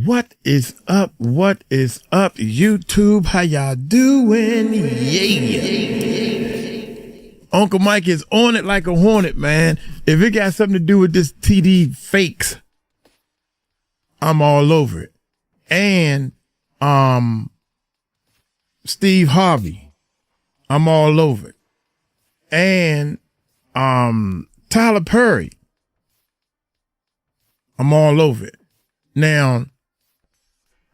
What is up? What is up, YouTube? How y'all doing? Yeah. Uncle Mike is on it like a hornet, man. If it got something to do with this TD fakes, I'm all over it. And Steve Harvey, I'm all over it. And Tyler Perry, I'm all over it. Now,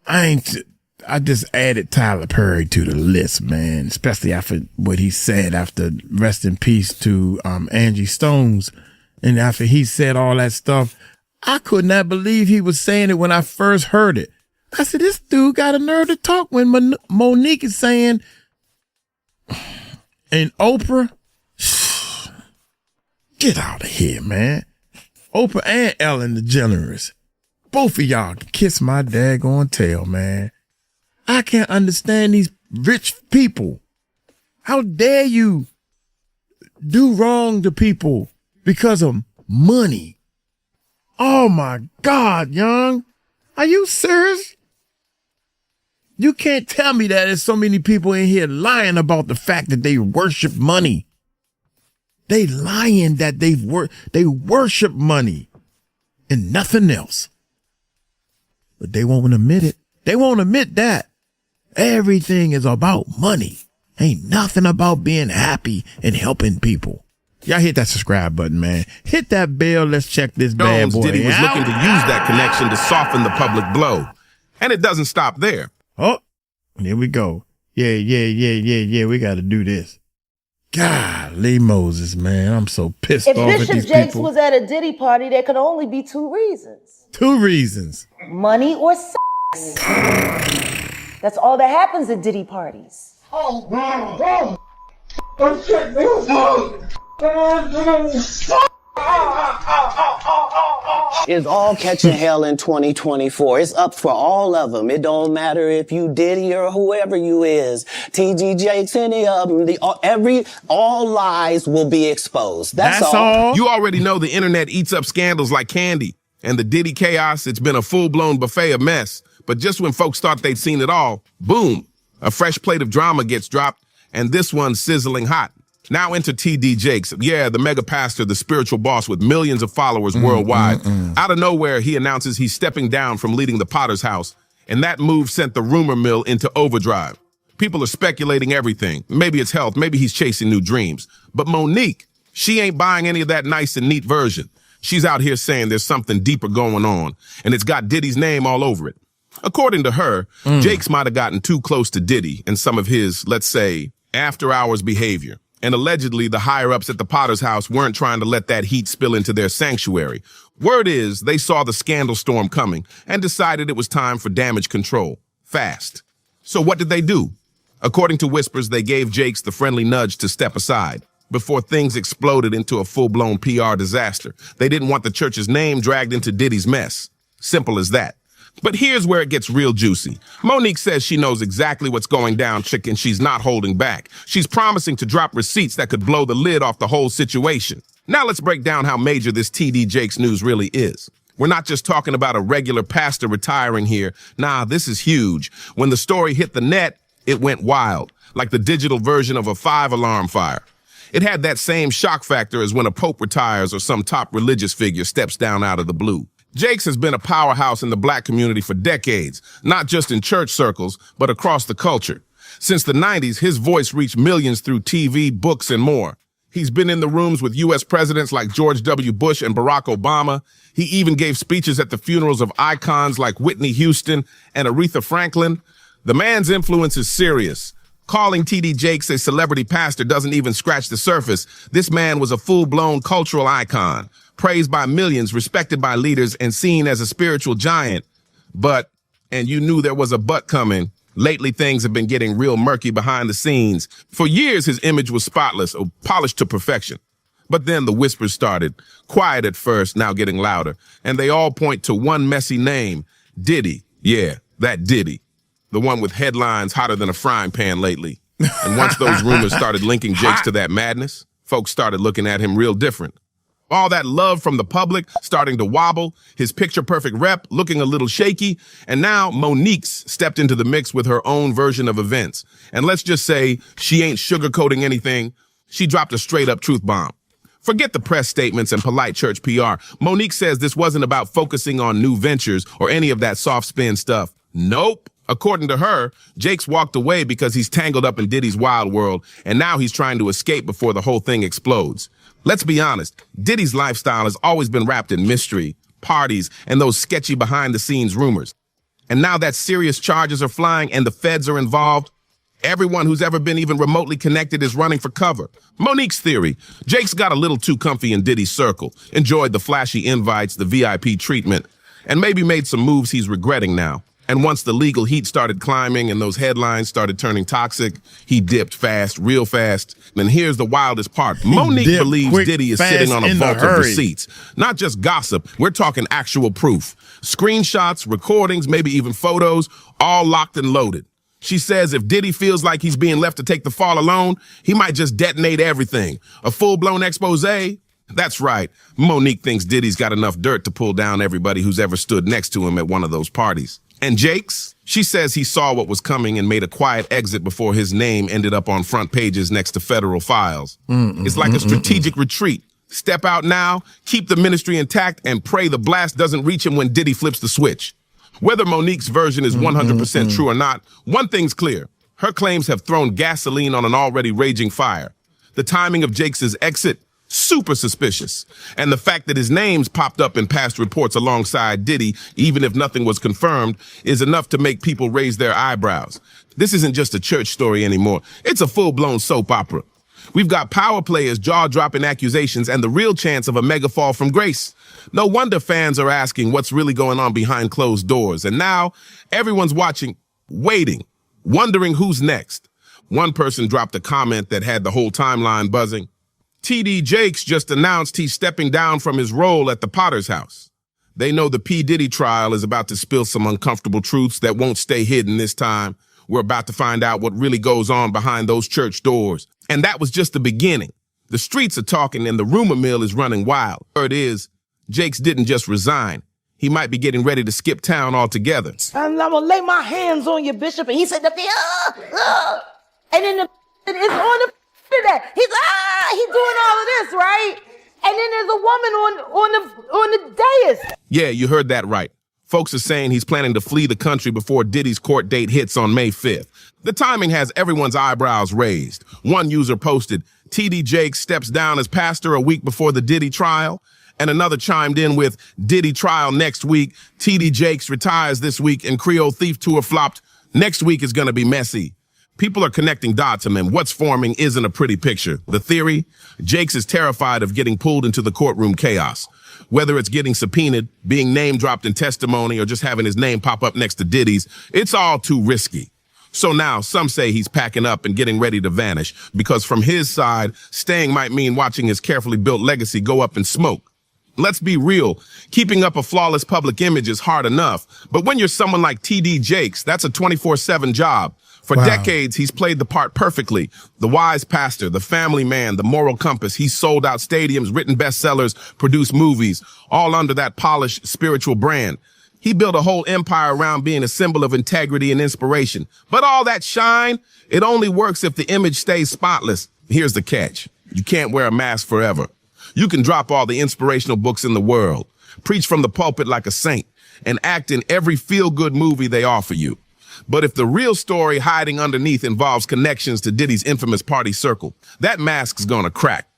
I just added Tyler Perry to the list, man, especially after what he said after rest in peace to Angie Stones. And after he said all that stuff, I could not believe he was saying it when I first heard it. I said, this dude got a nerve to talk when Monique is saying, and Oprah, get out of here, man. Oprah and Ellen DeGeneres. Both of y'all can kiss my daggone tail, man. I can't understand these rich people. How dare you do wrong to people because of money? Oh my God, Young. Are you serious? You can't tell me that there's so many people in here lying about the fact that they worship money. They lying that they worship money and nothing else. But they won't admit it. They won't admit that. Everything is about money. Ain't nothing about being happy and helping people. Y'all hit that subscribe button, man. Hit that bell. Let's check this bad boy Diddy was out. looking to use that connection to soften the public blow. And it doesn't stop there. Oh, here we go. Yeah. We got to do this. Golly Moses, man. I'm so pissed off at these If Bishop Jakes people. was at a Diddy party, there could only be two reasons. Two reasons. Money or sex. That's all that happens at Diddy parties. It's all catching hell in 2024. It's up for all of them. It don't matter if you Diddy or whoever you is. TG Jakes, any of them. All lies will be exposed. That's all. You already know the internet eats up scandals like candy. And the Diddy chaos, it's been a full-blown buffet of mess. But just when folks thought they'd seen it all, boom, a fresh plate of drama gets dropped, and this one's sizzling hot. Now enter TD Jakes. Yeah, the mega pastor, the spiritual boss with millions of followers worldwide. Out of nowhere, he announces he's stepping down from leading the Potter's House. And that move sent the rumor mill into overdrive. People are speculating everything. Maybe it's health. Maybe he's chasing new dreams. But Monique, she ain't buying any of that nice and neat version. She's out here saying there's something deeper going on. And it's got Diddy's name all over it. According to her, Jakes might have gotten too close to Diddy and some of his, let's say, after-hours behavior. And allegedly, the higher-ups at the Potter's House weren't trying to let that heat spill into their sanctuary. Word is, they saw the scandal storm coming and decided it was time for damage control. Fast. So what did they do? According to whispers, they gave Jakes the friendly nudge to step aside before things exploded into a full-blown PR disaster. They didn't want the church's name dragged into Diddy's mess. Simple as that. But here's where it gets real juicy. Monique says she knows exactly what's going down, chick, and she's not holding back. She's promising to drop receipts that could blow the lid off the whole situation. Now let's break down how major this TD Jakes news really is. We're not just talking about a regular pastor retiring here. Nah, this is huge. When the story hit the net, it went wild, like the digital version of a 5-alarm fire. It had that same shock factor as when a pope retires or some top religious figure steps down out of the blue. Jakes has been a powerhouse in the black community for decades, not just in church circles, but across the culture. Since the 90s, his voice reached millions through TV, books, and more. He's been in the rooms with U.S. presidents like George W. Bush and Barack Obama. He even gave speeches at the funerals of icons like Whitney Houston and Aretha Franklin. The man's influence is serious. Calling TD Jakes a celebrity pastor doesn't even scratch the surface. This man was a full-blown cultural icon, praised by millions, respected by leaders, and seen as a spiritual giant. But, and you knew there was a but coming, lately things have been getting real murky behind the scenes. For years, his image was spotless, or polished to perfection. But then the whispers started, quiet at first, now getting louder. And they all point to one messy name, Diddy. Yeah, that Diddy. The one with headlines hotter than a frying pan lately. And once those rumors started linking Jakes to that madness, folks started looking at him real different. All that love from the public starting to wobble, his picture-perfect rep looking a little shaky, and now Monique's stepped into the mix with her own version of events. And let's just say she ain't sugarcoating anything. She dropped a straight-up truth bomb. Forget the press statements and polite church PR. Monique says this wasn't about focusing on new ventures or any of that soft spin stuff. Nope. According to her, Jake's walked away because he's tangled up in Diddy's wild world, and now he's trying to escape before the whole thing explodes. Let's be honest, Diddy's lifestyle has always been wrapped in mystery, parties, and those sketchy behind-the-scenes rumors. And now that serious charges are flying and the feds are involved, everyone who's ever been even remotely connected is running for cover. Monique's theory, Jake's got a little too comfy in Diddy's circle, enjoyed the flashy invites, the VIP treatment, and maybe made some moves he's regretting now. And once the legal heat started climbing and those headlines started turning toxic, he dipped fast, real fast. And here's the wildest part. Monique believes quick, Diddy is fast, sitting on a in a vault of hurry. receipts. Not just gossip, we're talking actual proof. Screenshots, recordings, maybe even photos, all locked and loaded. She says if Diddy feels like he's being left to take the fall alone, he might just detonate everything. A full-blown expose? That's right. Monique thinks Diddy's got enough dirt to pull down everybody who's ever stood next to him at one of those parties. And Jake's? She says he saw what was coming and made a quiet exit before his name ended up on front pages next to federal files. It's like a strategic retreat. Step out now, keep the ministry intact, and pray the blast doesn't reach him when Diddy flips the switch. Whether Monique's version is 100% true or not, one thing's clear. Her claims have thrown gasoline on an already raging fire. The timing of Jake's exit, super suspicious. And the fact that his name's popped up in past reports alongside Diddy, even if nothing was confirmed, is enough to make people raise their eyebrows. This isn't just a church story anymore. It's a full-blown soap opera. We've got power players jaw-dropping accusations and the real chance of a mega fall from grace. No wonder fans are asking what's really going on behind closed doors. And now everyone's watching, waiting, wondering who's next. One person dropped a comment that had the whole timeline buzzing. T.D. Jakes just announced he's stepping down from his role at the Potter's house. They know the P. Diddy trial is about to spill some uncomfortable truths that won't stay hidden this time. We're about to find out what really goes on behind those church doors. And that was just the beginning. The streets are talking and the rumor mill is running wild. Word is, Jakes didn't just resign. He might be getting ready to skip town altogether. And I'm gonna lay my hands on you, Bishop. And he said, and then it's on the that. He's doing all of this, right? And then there's a woman on the dais. Yeah, you heard that right. Folks are saying he's planning to flee the country before Diddy's court date hits on May 5th. The timing has everyone's eyebrows raised. One user posted, T.D. Jakes steps down as pastor a week before the Diddy trial. And another chimed in with, Diddy trial next week. T.D. Jakes retires this week and Creole Thief tour flopped. Next week is going to be messy. People are connecting dots, and what's forming isn't a pretty picture. The theory? Jakes is terrified of getting pulled into the courtroom chaos. Whether it's getting subpoenaed, being name-dropped in testimony, or just having his name pop up next to Diddy's, it's all too risky. So now some say he's packing up and getting ready to vanish, because from his side, staying might mean watching his carefully built legacy go up in smoke. Let's be real. Keeping up a flawless public image is hard enough. But when you're someone like T.D. Jakes, that's a 24/7 job. For decades, he's played the part perfectly. The wise pastor, the family man, the moral compass. He's sold out stadiums, written bestsellers, produced movies, all under that polished spiritual brand. He built a whole empire around being a symbol of integrity and inspiration. But all that shine, it only works if the image stays spotless. Here's the catch. You can't wear a mask forever. You can drop all the inspirational books in the world, preach from the pulpit like a saint, and act in every feel-good movie they offer you. But if the real story hiding underneath involves connections to Diddy's infamous party circle, that mask's gonna crack.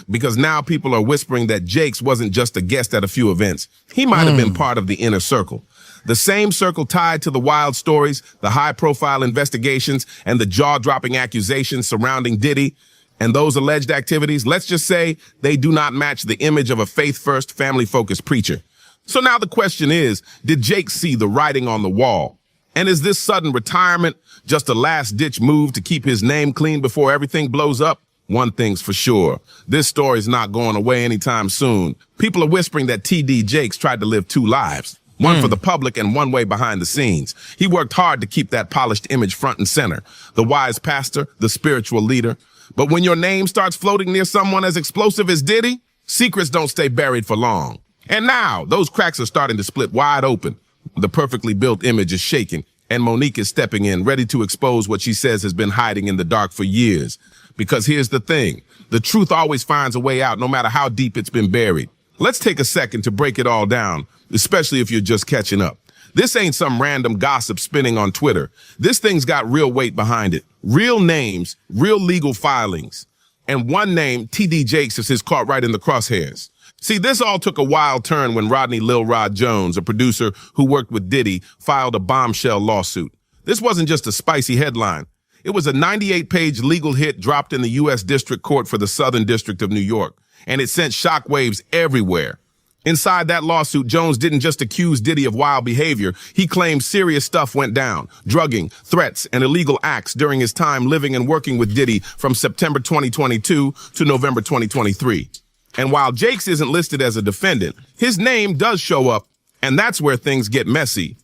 Because now people are whispering that Jakes wasn't just a guest at a few events. He might have been part of the inner circle. The same circle tied to the wild stories, the high-profile investigations, and the jaw-dropping accusations surrounding Diddy. And those alleged activities, let's just say, they do not match the image of a faith-first, family-focused preacher. So now the question is, did Jakes see the writing on the wall? And is this sudden retirement just a last-ditch move to keep his name clean before everything blows up? One thing's for sure. This story's not going away anytime soon. People are whispering that T.D. Jakes tried to live two lives, one for the public and one way behind the scenes. He worked hard to keep that polished image front and center. The wise pastor, the spiritual leader. But when your name starts floating near someone as explosive as Diddy, Secrets don't stay buried for long. And now, those cracks are starting to split wide open. The perfectly built image is shaking, and Monique is stepping in, ready to expose what she says has been hiding in the dark for years. Because here's the thing, the truth always finds a way out, no matter how deep it's been buried. Let's take a second to break it all down, especially if you're just catching up. This ain't some random gossip spinning on Twitter. This thing's got real weight behind it. Real names, real legal filings. And one name, T.D. Jakes, is caught right in the crosshairs. See, this all took a wild turn when Rodney Lil Rod Jones, a producer who worked with Diddy, filed a Bombshell lawsuit. This wasn't just a spicy headline. It was a 98-page legal hit dropped in the U.S. District Court for the Southern District of New York, and it sent shockwaves everywhere. Inside that lawsuit, Jones didn't just accuse Diddy of wild behavior. He claimed serious stuff went down, drugging, threats, and illegal acts during his time living and working with Diddy from September 2022 to November 2023. And while Jakes isn't listed as a defendant, his name does show up, and that's where things get messy.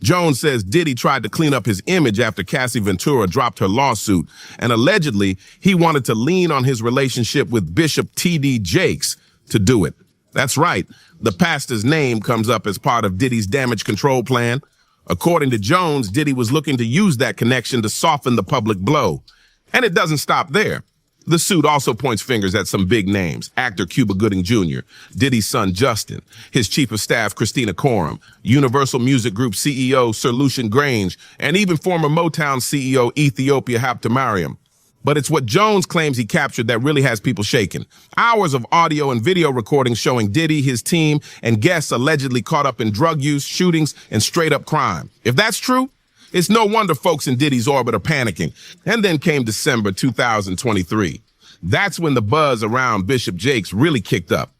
Jones says Diddy tried to clean up his image after Cassie Ventura dropped her lawsuit, and allegedly he wanted to lean on his relationship with Bishop T.D. Jakes to do it. That's right. The pastor's name comes up as part of Diddy's damage control plan. According to Jones, Diddy was looking to use that connection to soften the public blow. And it doesn't stop there. The suit also points fingers at some big names. Actor Cuba Gooding Jr., Diddy's son Justin, his chief of staff Christina Coram, Universal Music Group CEO Sir Lucian Grange, and even former Motown CEO 𝗗𝗢𝗡𝗞𝗦. But it's what Jones claims he captured that really has people shaking. Hours of audio and video recordings showing Diddy, his team, and guests allegedly caught up in drug use, shootings, and straight-up crime. If that's true, it's no wonder folks in Diddy's orbit are panicking. And then came December 2023. That's when the buzz around Bishop Jakes really kicked up.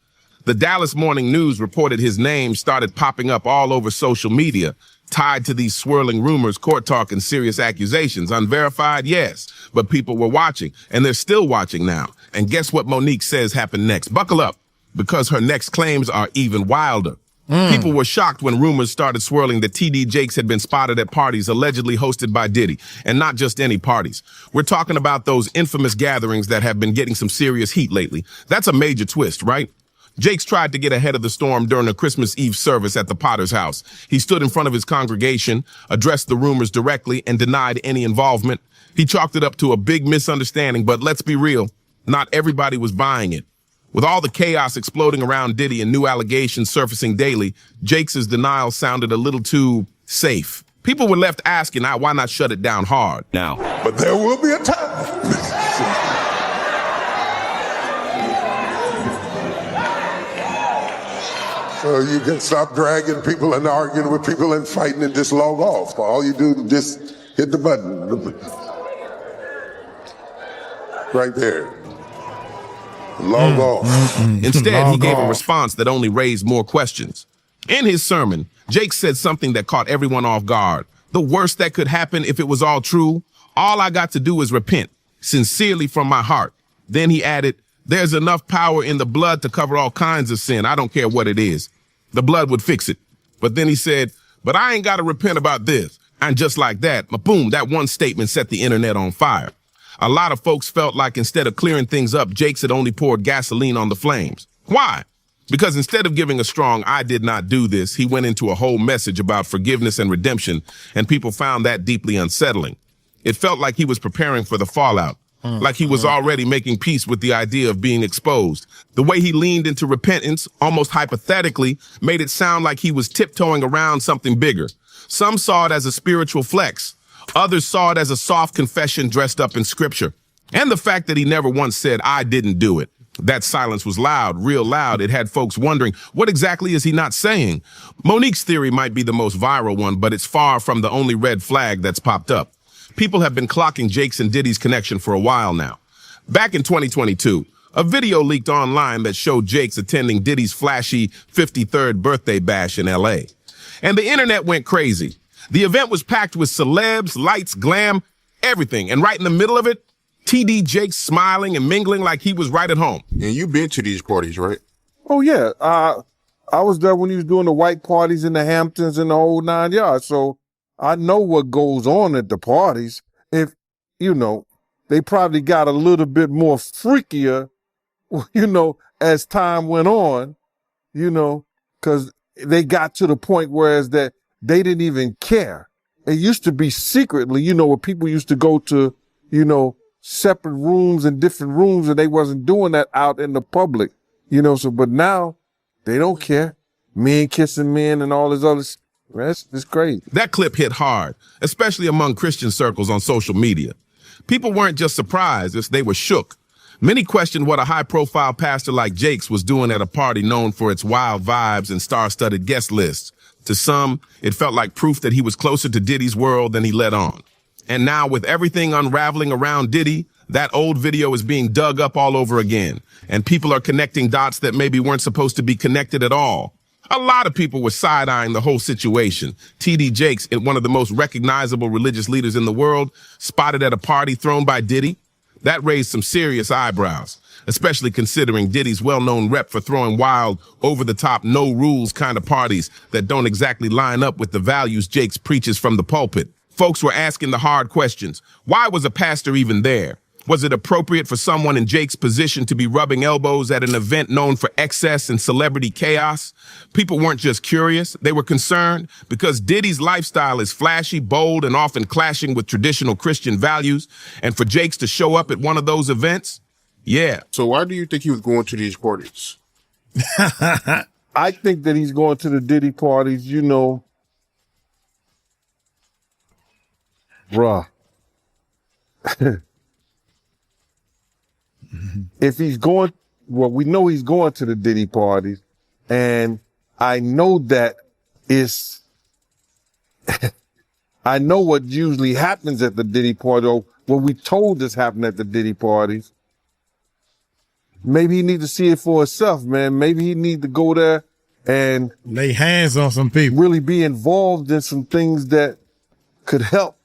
The Dallas Morning News reported his name started popping up all over social media, tied to these swirling rumors, court talk, and serious accusations. Unverified, yes, but people were watching, and they're still watching now. And guess what Monique says happened next? Buckle up, because her next claims are even wilder. People were shocked when rumors started swirling that T.D. Jakes had been spotted at parties allegedly hosted by Diddy, and not just any parties. We're talking about those infamous gatherings that have been getting some serious heat lately. That's a major twist, right? Jakes tried to get ahead of the storm during a Christmas Eve service at the Potter's house. He stood in front of his congregation, addressed the rumors directly, and denied any involvement. He chalked it up to a big misunderstanding, but let's be real, not everybody was buying it. With all the chaos exploding around Diddy and new allegations surfacing daily, Jakes' denial sounded a little too safe. People were left asking, why not shut it down hard? Now. But there will be a time. So you can stop dragging people and arguing with people and fighting and just log off. All you do is just hit the button. Right there. Log off. Instead, he gave a response that only raised more questions. In his sermon, Jakes said something that caught everyone off guard. The worst that could happen if it was all true, all I got to do is repent, sincerely from my heart. Then he added, there's enough power in the blood to cover all kinds of sin. I don't care what it is. The blood would fix it. But then he said, but I ain't got to repent about this. And just like that, boom, that one statement set the internet on fire. A lot of folks felt like instead of clearing things up, Jakes had only poured gasoline on the flames. Why? Because instead of giving a strong, I did not do this, he went into a whole message about forgiveness and redemption, and people found that deeply unsettling. It felt like he was preparing for the fallout, like he was already making peace with the idea of being exposed. The way he leaned into repentance, almost hypothetically, made it sound like he was tiptoeing around something bigger. Some saw it as a spiritual flex. Others saw it as a soft confession dressed up in scripture. And the fact that he never once said, I didn't do it. That silence was loud, real loud. It had folks wondering, what exactly is he not saying? Monique's theory might be the most viral one, but it's far from the only red flag that's popped up. People have been clocking Jakes and Diddy's connection for a while now. Back in 2022, a video leaked online that showed Jakes attending Diddy's flashy 53rd birthday bash in L.A. And the internet went crazy. The event was packed with celebs, lights, glam, everything. And right in the middle of it, T.D. Jakes smiling and mingling like he was right at home. And you been to these parties, right? Oh, yeah. I was there when he was doing the white parties in the Hamptons and the whole 9 yards. So I know what goes on at the parties. If, they probably got a little bit more freakier you know, as time went on, you know, because they got to the point whereas that they didn't even care. It used to be secretly, you know, where people used to go to, you know, separate rooms and different rooms, and they wasn't doing that out in the public, you know. So, but now they don't care. Men kissing men and all this other stuff. It's crazy. That clip hit hard, especially among Christian circles on social media. People weren't just surprised, they were shook. Many questioned what a high-profile pastor like Jakes was doing at a party known for its wild vibes and star-studded guest lists. To some, it felt like proof that he was closer to Diddy's world than he let on. And now, with everything unraveling around Diddy, that old video is being dug up all over again, and people are connecting dots that maybe weren't supposed to be connected at all. A lot of people were side-eyeing the whole situation. T.D. Jakes, one of the most recognizable religious leaders in the world, spotted at a party thrown by Diddy. That raised some serious eyebrows, especially considering Diddy's well-known rep for throwing wild, over-the-top, no-rules kind of parties that don't exactly line up with the values Jakes preaches from the pulpit. Folks were asking the hard questions. Why was a pastor even there? Was it appropriate for someone in Jake's position to be rubbing elbows at an event known for excess and celebrity chaos? People weren't just curious, they were concerned because Diddy's lifestyle is flashy, bold, and often clashing with traditional Christian values. And for Jakes to show up at one of those events? Yeah. So why do you think he was going to these parties? I think that he's going to the Diddy parties, you know. Bruh. If he's going, well, we know he's going to the Diddy parties, and I know that it's, I know what usually happens at the Diddy party, or what we told us happened at the Diddy parties. Maybe he need to see it for himself, man. Maybe he need to go there and lay hands on some people. Really be involved in some things that could help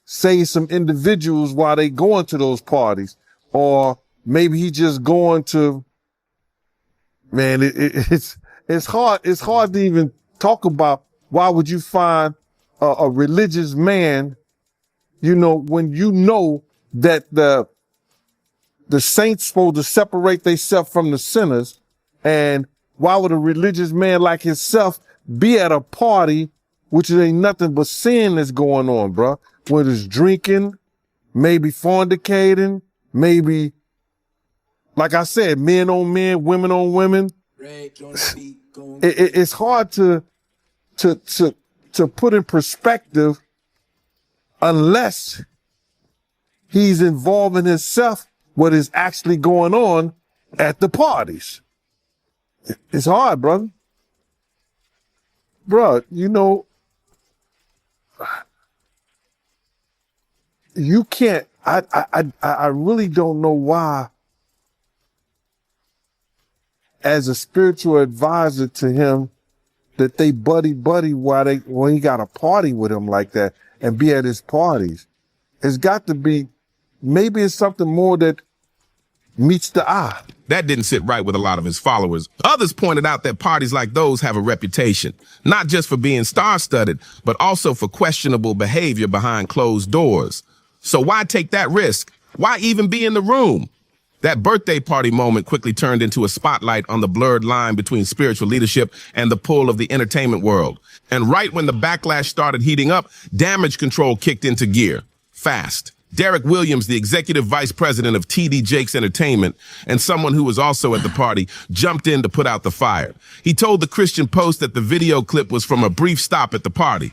save some individuals while they going to those parties. Or maybe he just going to, man, it's hard. It's hard to even talk about why would you find a religious man, you know, when you know that the saints supposed to separate themselves from the sinners. And why would a religious man like himself be at a party, which ain't nothing but sin that's going on, bro? Whether it's drinking, maybe fornicating, maybe, like I said, men on men, women on women. It's hard to put in perspective unless he's involving himself what is actually going on at the parties. It's hard, brother. Bro, you know, you can't, I really don't know why, as a spiritual advisor to him, that they buddy when he got a party with him like that and be at his parties. It's got to be, maybe it's something more that meets the eye. That didn't sit right with a lot of his followers. Others pointed out that parties like those have a reputation, not just for being star-studded, but also for questionable behavior behind closed doors. So why take that risk? Why even be in the room? That birthday party moment quickly turned into a spotlight on the blurred line between spiritual leadership and the pull of the entertainment world. And right when the backlash started heating up, damage control kicked into gear. Fast. Derek Williams, the executive vice president of T.D. Jakes Entertainment, and someone who was also at the party, jumped in to put out the fire. He told the Christian Post that the video clip was from a brief stop at the party.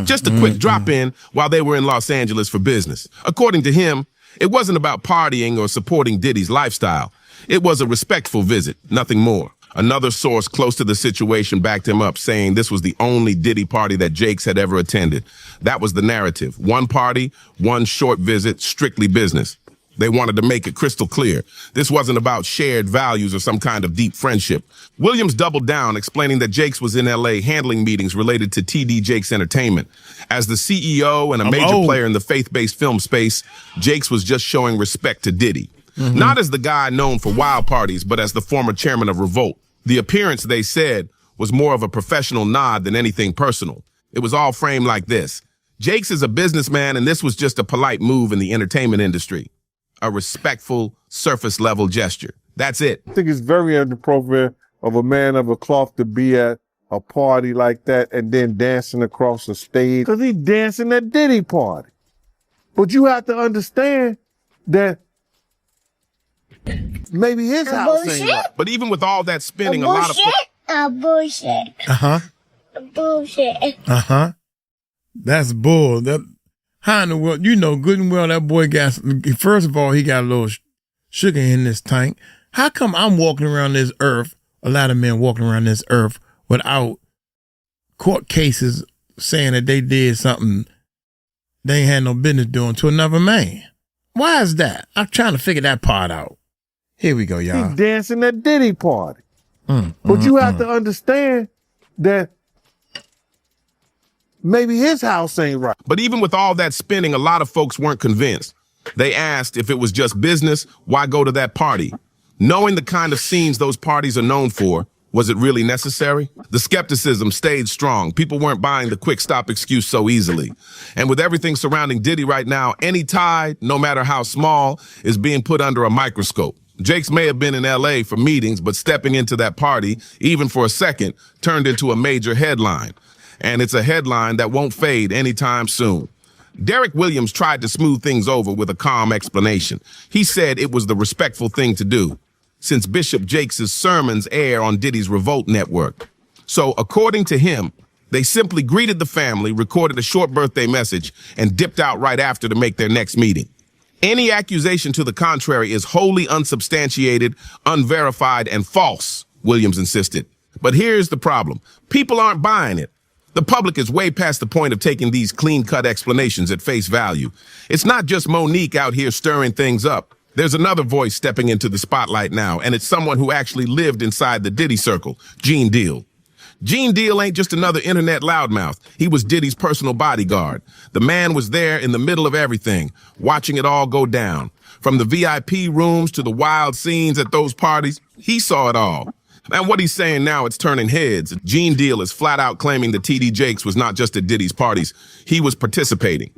Just a quick drop in while they were in Los Angeles for business. According to him, it wasn't about partying or supporting Diddy's lifestyle. It was a respectful visit, nothing more. Another source close to the situation backed him up, saying this was the only Diddy party that Jakes had ever attended. That was the narrative. One party, one short visit, strictly business. They wanted to make it crystal clear. This wasn't about shared values or some kind of deep friendship. Williams doubled down, explaining that Jakes was in L.A. handling meetings related to T.D. Jakes Entertainment. As the CEO and a major player in the faith-based film space, Jakes was just showing respect to Diddy. Not as the guy known for wild parties, but as the former chairman of Revolt. The appearance, they said, was more of a professional nod than anything personal. It was all framed like this. Jakes is a businessman, and this was just a polite move in the entertainment industry. A respectful, surface level gesture. That's it. I think it's very inappropriate of a man of a cloth to be at a party like that and then dancing across the stage because he's dancing at Diddy party. But you have to understand that maybe his house ain't right. But even with all that spinning, a lot of bullshit. Uh-huh. Bullshit. Uh-huh. That's bull. How in the world, you know good and well that boy got, first of all, he got a little sugar in this tank. How come I'm walking around this earth, a lot of men walking around this earth without court cases saying that they did something they ain't had no business doing to another man? Why is that? I'm trying to figure that part out. Here we go, y'all. He's dancing at Diddy party. But you have to understand that maybe his house ain't right. But even with all that spinning, a lot of folks weren't convinced. They asked if it was just business, why go to that party? Knowing the kind of scenes those parties are known for, was it really necessary? The skepticism stayed strong. People weren't buying the quick stop excuse so easily. And with everything surrounding Diddy right now, any tide, no matter how small, is being put under a microscope. Jakes may have been in LA for meetings, but stepping into that party, even for a second, turned into a major headline. And it's a headline that won't fade anytime soon. Derek Williams tried to smooth things over with a calm explanation. He said it was the respectful thing to do, since Bishop Jakes' sermons air on Diddy's Revolt network. So, according to him, they simply greeted the family, recorded a short birthday message, and dipped out right after to make their next meeting. Any accusation to the contrary is wholly unsubstantiated, unverified, and false, Williams insisted. But here's the problem. People aren't buying it. The public is way past the point of taking these clean-cut explanations at face value. It's not just Monique out here stirring things up. There's another voice stepping into the spotlight now, and it's someone who actually lived inside the Diddy circle, Gene Deal. Gene Deal ain't just another internet loudmouth. He was Diddy's personal bodyguard. The man was there in the middle of everything, watching it all go down. From the VIP rooms to the wild scenes at those parties, he saw it all. And what he's saying now, it's turning heads. Gene Deal is flat out claiming that TD Jakes was not just at Diddy's parties. He was participating.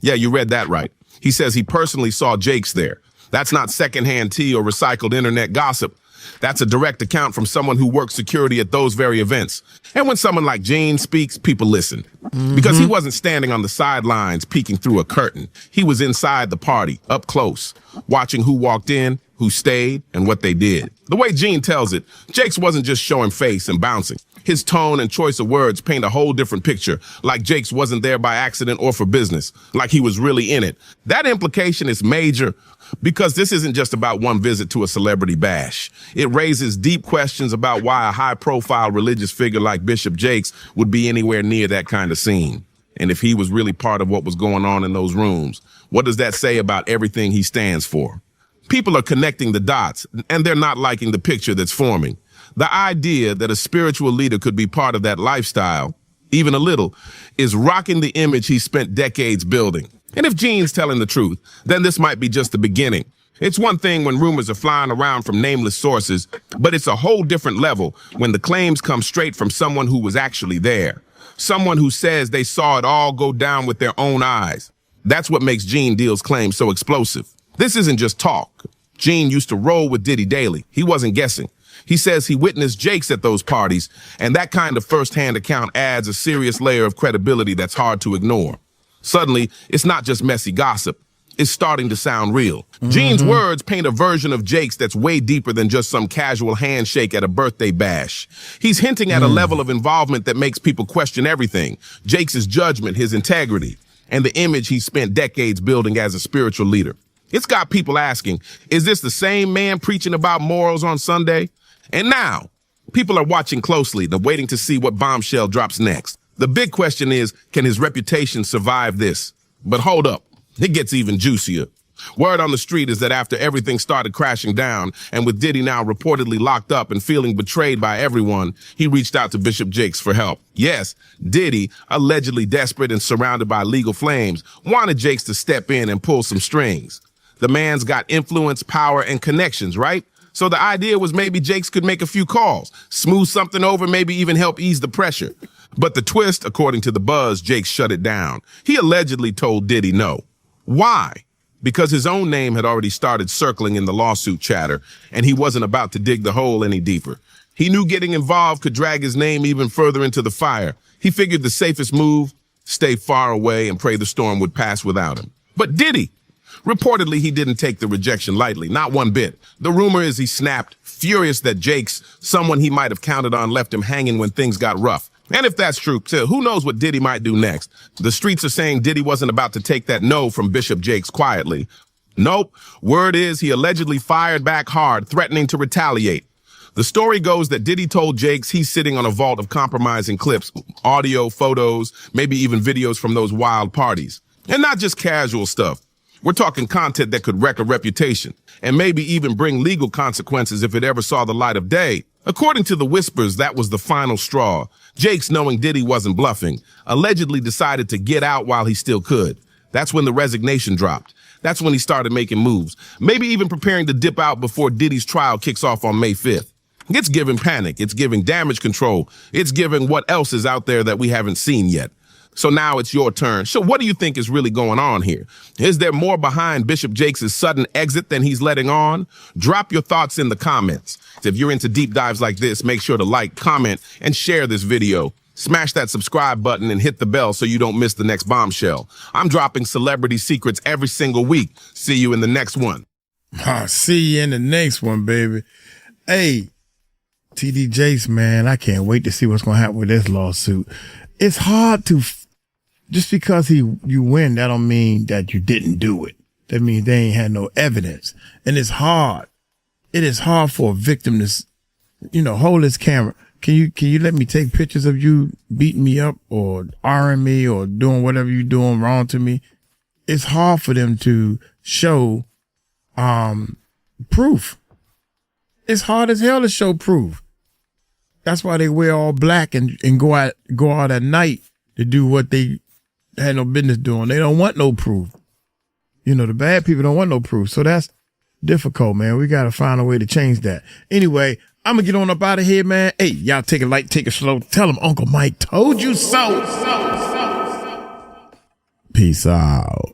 Yeah, you read that right. He says he personally saw Jakes there. That's not secondhand tea or recycled internet gossip. That's a direct account from someone who worked security at those very events. And when someone like Gene speaks, people listen. Because he wasn't standing on the sidelines peeking through a curtain. He was inside the party, up close, watching who walked in, who stayed, and what they did. The way Gene tells it, Jakes wasn't just showing face and bouncing. His tone and choice of words paint a whole different picture, like Jakes wasn't there by accident or for business, like he was really in it. That implication is major because this isn't just about one visit to a celebrity bash. It raises deep questions about why a high-profile religious figure like Bishop Jakes would be anywhere near that kind of scene. And if he was really part of what was going on in those rooms, what does that say about everything he stands for? People are connecting the dots, and they're not liking the picture that's forming. The idea that a spiritual leader could be part of that lifestyle, even a little, is rocking the image he spent decades building. And if Gene's telling the truth, then this might be just the beginning. It's one thing when rumors are flying around from nameless sources, but it's a whole different level when the claims come straight from someone who was actually there. Someone who says they saw it all go down with their own eyes. That's what makes Gene Deal's claim so explosive. This isn't just talk. Gene used to roll with Diddy daily. He wasn't guessing. He says he witnessed Jakes at those parties, and that kind of first-hand account adds a serious layer of credibility that's hard to ignore. Suddenly, it's not just messy gossip. It's starting to sound real. Gene's words paint a version of Jakes that's way deeper than just some casual handshake at a birthday bash. He's hinting at a level of involvement that makes people question everything. Jakes' judgment, his integrity, and the image he spent decades building as a spiritual leader. It's got people asking, is this the same man preaching about morals on Sunday? And now, people are watching closely, they're waiting to see what Bombshell drops next. The big question is, can his reputation survive this? But hold up, it gets even juicier. Word on the street is that after everything started crashing down, and with Diddy now reportedly locked up and feeling betrayed by everyone, he reached out to Bishop Jakes for help. Yes, Diddy, allegedly desperate and surrounded by legal flames, wanted Jakes to step in and pull some strings. The man's got influence, power, and connections, right? So the idea was maybe Jakes could make a few calls, smooth something over, maybe even help ease the pressure. But the twist, according to the buzz, Jakes shut it down. He allegedly told Diddy no. Why? because his own name had already started circling in the lawsuit chatter, and he wasn't about to dig the hole any deeper. He knew getting involved could drag his name even further into the fire. He figured the safest move, stay far away and pray the storm would pass without him. But Diddy, reportedly, he didn't take the rejection lightly, not one bit. The rumor is he snapped, furious that Jake's, someone he might have counted on, left him hanging when things got rough. And if that's true, too, who knows what Diddy might do next? The streets are saying Diddy wasn't about to take that no from Bishop Jakes quietly. Nope. Word is he allegedly fired back hard, threatening to retaliate. The story goes that Diddy told Jakes he's sitting on a vault of compromising clips, audio, photos, maybe even videos from those wild parties. And not just casual stuff. We're talking content that could wreck a reputation and maybe even bring legal consequences if it ever saw the light of day. According to the whispers, that was the final straw. Jakes, knowing Diddy wasn't bluffing, allegedly decided to get out while he still could. That's when the resignation dropped. That's when he started making moves, maybe even preparing to dip out before Diddy's trial kicks off on May 5th. It's giving panic. It's giving damage control. It's giving what else is out there that we haven't seen yet. So now it's your turn. So what do you think is really going on here? Is there more behind Bishop Jakes' sudden exit than he's letting on? Drop your thoughts in the comments. If you're into deep dives like this, make sure to like, comment, and share this video. Smash that subscribe button and hit the bell so you don't miss the next bombshell. I'm dropping celebrity secrets every single week. See you in the next one. I'll see you in the next one, baby. Hey, TD Jakes, man, I can't wait to see what's going to happen with this lawsuit. It's hard to, just because you win, that don't mean that you didn't do it. That means they ain't had no evidence. And it's hard. It is hard for a victim to, hold this camera. Can you let me take pictures of you beating me up or R-ing me or doing whatever you're doing wrong to me? It's hard for them to show, proof. It's hard as hell to show proof. That's why they wear all black and go out at night to do what they had no business doing. They don't want no proof. The bad people don't want no proof. So that's difficult, man. We got to find a way to change that. Anyway, I'm going to get on up out of here, man. Hey, y'all take it light, take it slow. Tell them Uncle Mike told you so. Peace out.